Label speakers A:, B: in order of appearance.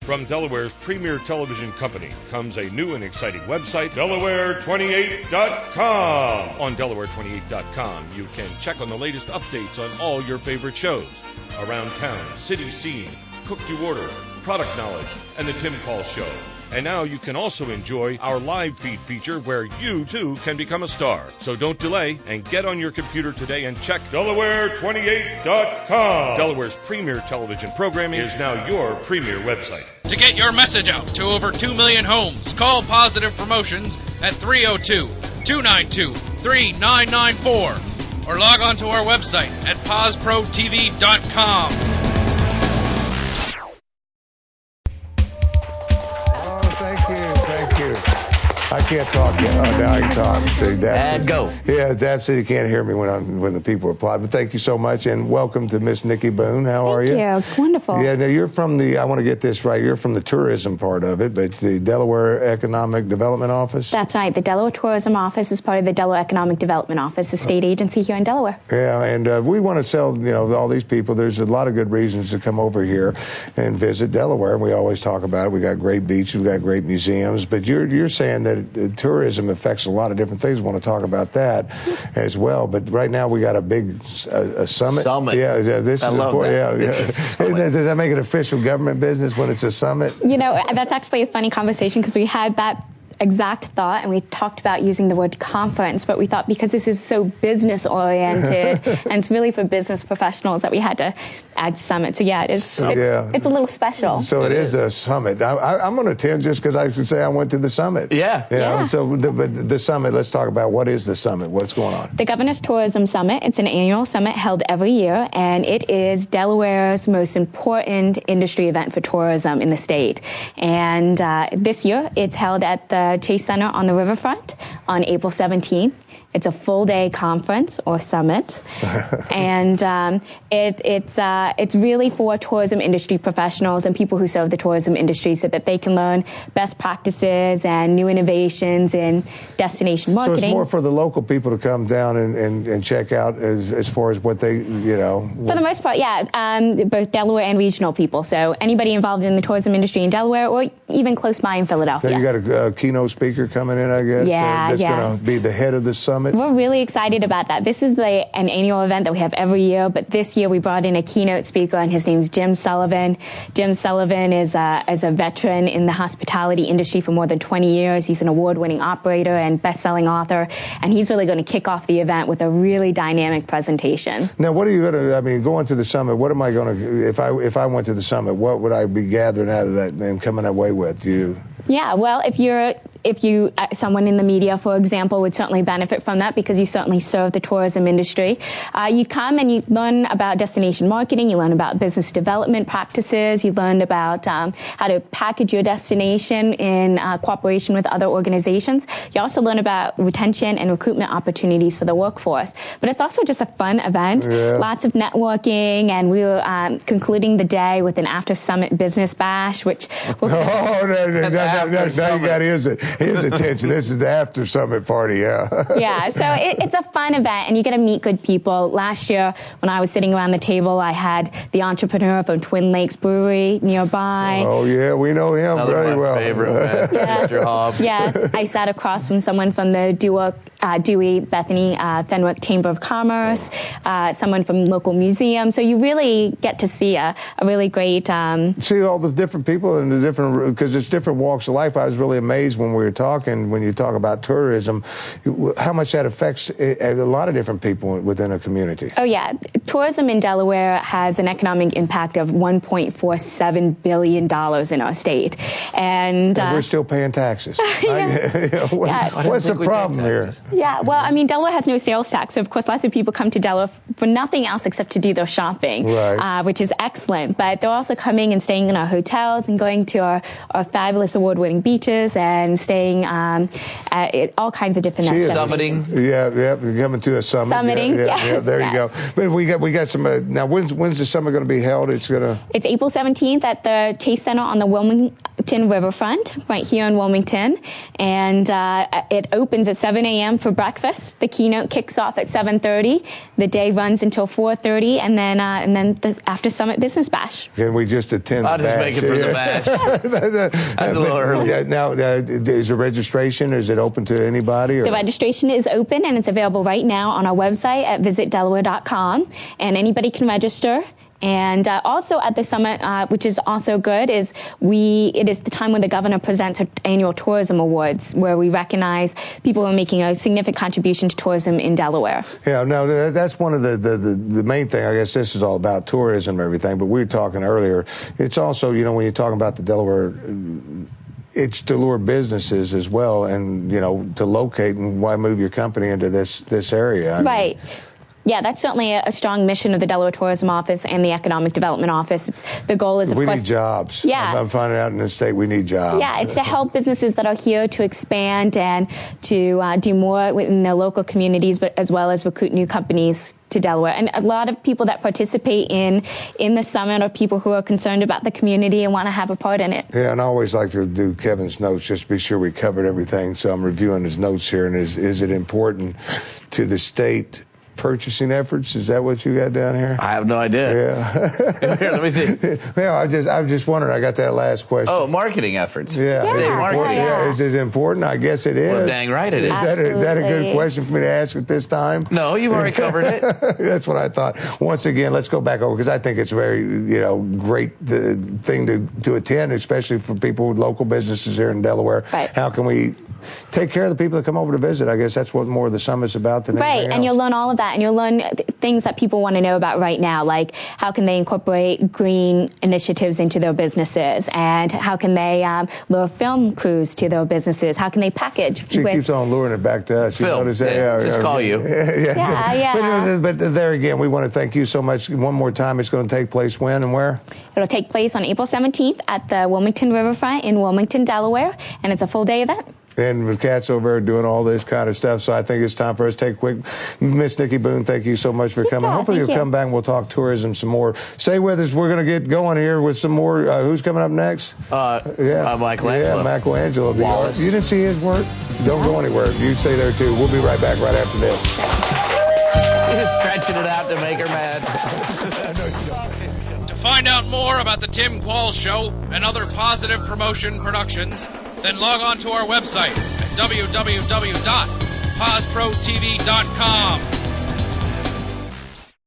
A: From Delaware's premier television company comes a new and exciting website, Delaware28.com. On Delaware28.com, you can check on the latest updates on all your favorite shows. Around town, city scene, cook to order, product knowledge, and the Qualls Show. And now you can also enjoy our live feed feature where you, too, can become a star. So don't delay and get on your computer today and check Delaware28.com. Delaware's premier television programming is now your premier website.
B: To get your message out to over 2 million homes, call Positive Promotions at 302-292-3994 or log on to our website at PosProTV.com.
C: Thank you. I can't talk yet. Oh, now I can talk. See,
D: Go.
C: Yeah, Dab said you can't hear me when the people reply. But thank you so much, and welcome to Miss Nikki Boone. How are you?
E: Thank you. Wonderful.
C: Yeah, now you're from I want to get this right, you're from the tourism part of it, but the Delaware Economic Development Office?
E: That's right. The Delaware Tourism Office is part of the Delaware Economic Development Office, a state agency here in Delaware.
C: Yeah, and we want to tell, all these people, there's a lot of good reasons to come over here and visit Delaware. We always talk about it. We got great beaches, we got great museums, but you're saying that tourism affects a lot of different things. We want to talk about that as well. But right now we got a big summit. Yeah, this
D: I
C: is
D: love that.
C: Yeah. Does that make it official government business when it's a summit?
E: That's actually a funny conversation because we had that exact thought, and we talked about using the word conference, but we thought because this is so business oriented and it's really for business professionals that we had to add summit. So yeah, it's a little special.
C: So it is a summit. I'm going to attend just because I should say I went to the summit.
D: Yeah.
C: So the summit, let's talk about what is the summit? What's going on?
E: The Governor's Tourism Summit. It's an annual summit held every year, and it is Delaware's most important industry event for tourism in the state. And this year it's held at the Chase Center on the riverfront on April 17th. It's a full-day conference or summit, and it's really for tourism industry professionals and people who serve the tourism industry so that they can learn best practices and new innovations in destination marketing.
C: So it's more for the local people to come down and check out as far as what they, For
E: the most part, yeah, both Delaware and regional people. So anybody involved in the tourism industry in Delaware or even close by in Philadelphia.
C: Now you got a keynote speaker coming in, I guess? That's going to be the head of the summit?
E: We're really excited about that. This is an annual event that we have every year, but this year we brought in a keynote speaker, and his name's Jim Sullivan. Jim Sullivan is a veteran in the hospitality industry for more than 20 years. He's an award-winning operator and best-selling author, and he's really going to kick off the event with a really dynamic presentation.
C: Now, what are you going to, going to the summit, what am I going to, if I went to the summit, what would I be gathering out of that and coming away with?
E: Yeah, well, if you someone in the media, for example, would certainly benefit from that because you certainly serve the tourism industry. You come and you learn about destination marketing, you learn about business development practices, you learn about how to package your destination in cooperation with other organizations. You also learn about retention and recruitment opportunities for the workforce. But it's also just a fun event, lots of networking, and we were concluding the day with an after-summit business bash, which...
C: Now you got his attention. This is the after summit party,
E: Yeah, so it's a fun event, and you get to meet good people. Last year, when I was sitting around the table, I had the entrepreneur from Twin Lakes Brewery nearby.
C: Oh, yeah, we know him very well.
D: Favorite, Mr. Hobbs.
E: Yes, I sat across from someone from the Dewey Bethany Fenwick Chamber of Commerce, someone from local museums. So you really get to see a really great...
C: See all the different people and the different, because it's different walks of life. I was really amazed when we were talking, when you talk about tourism, how much that affects a lot of different people within a community.
E: Oh, yeah. Tourism in Delaware has an economic impact of $1.47 billion in our state. And
C: we're still paying taxes. What's the problem here?
E: Yeah, well, Delaware has no sales tax. So, of course, lots of people come to Delaware for nothing else except to do their shopping, which is excellent. But they're also coming and staying in our hotels and going to our fabulous award award-winning beaches and staying at all kinds of different destinations.
D: Summiting.
C: Yeah, coming to a summit.
E: Summiting,
C: yeah, there you go. But we got some. Now, when's the summit going to be held? It's
E: April 17th at the Chase Center on the Wilmington Riverfront, right here in Wilmington, and it opens at 7 a.m. for breakfast. The keynote kicks off at 7:30. The day runs until 4:30, and then the after summit business bash.
C: Can we just attend?
D: I'll
C: the
D: just
C: bash?
D: make it for the bash. That's a little early.
C: Yeah, now, is the registration? Is it open to anybody? Or?
E: The registration is open, and it's available right now on our website at visitdelaware.com, and anybody can register. And also at the summit, which is also good, it is the time when the governor presents her annual tourism awards, where we recognize people who are making a significant contribution to tourism in Delaware.
C: Yeah, no, that's one of the main thing. I guess this is all about tourism and everything, but we were talking earlier. It's also, when you're talking about the Delaware, it's to lure businesses as well, and to locate and why move your company into this area.
E: Right. Yeah, that's certainly a strong mission of the Delaware Tourism Office and the Economic Development Office. The goal is, of course...
C: We need jobs.
E: Yeah.
C: I'm finding out in the state we need jobs.
E: Yeah, it's to help businesses that are here to expand and to do more within their local communities, but as well as recruit new companies to Delaware. And a lot of people that participate in the summit are people who are concerned about the community and want to have a part in it.
C: Yeah, and I always like to do Kevin's notes just to be sure we covered everything. So I'm reviewing his notes here, and is it important to the state purchasing efforts? Is that what you got down here?
D: I have no idea.
C: Yeah.
D: Here, let me see.
C: Well, I was just wondering. I got that last question.
D: Oh, marketing efforts.
C: Yeah.
E: Yeah.
C: Is it important? I guess it is.
D: Well, dang right it is.
C: Is that a good question for me to ask at this time?
D: No, you've already covered it.
C: That's what I thought. Once again, let's go back over because I think it's a very, great thing to attend, especially for people with local businesses here in Delaware.
E: Right.
C: How can we take care of the people that come over to visit? I guess that's what more of the summit's about than anything else.
E: And you'll learn all of that, and you'll learn things that people want to know about right now, like how can they incorporate green initiatives into their businesses, and how can they lure film crews to their businesses, how can they package.
C: She keeps on luring it back to us. You
D: Phil,
C: notice that?
D: just call you.
E: Yeah.
C: But there again, we want to thank you so much. One more time, it's going to take place when and where?
E: It'll take place on April 17th at the Wilmington Riverfront in Wilmington, Delaware, and it's a full-day event.
C: And the cat's over there doing all this kind of stuff, so I think it's time for us to take a quick. Miss Nikki Boone, thank you so much for coming. Hopefully you'll come back and we'll talk tourism some more. Stay with us. We're going to get going here with some more. Who's coming up next?
D: Michelangelo.
C: Yeah, Michelangelo.
D: Wallace.
C: You didn't see his work? Don't go anywhere. You stay there, too. We'll be right back right after this.
D: He's stretching it out to make her mad.
B: To find out more about the Tim Qualls Show and other Positive Promotion productions, then log on to our website at www.posprotv.com.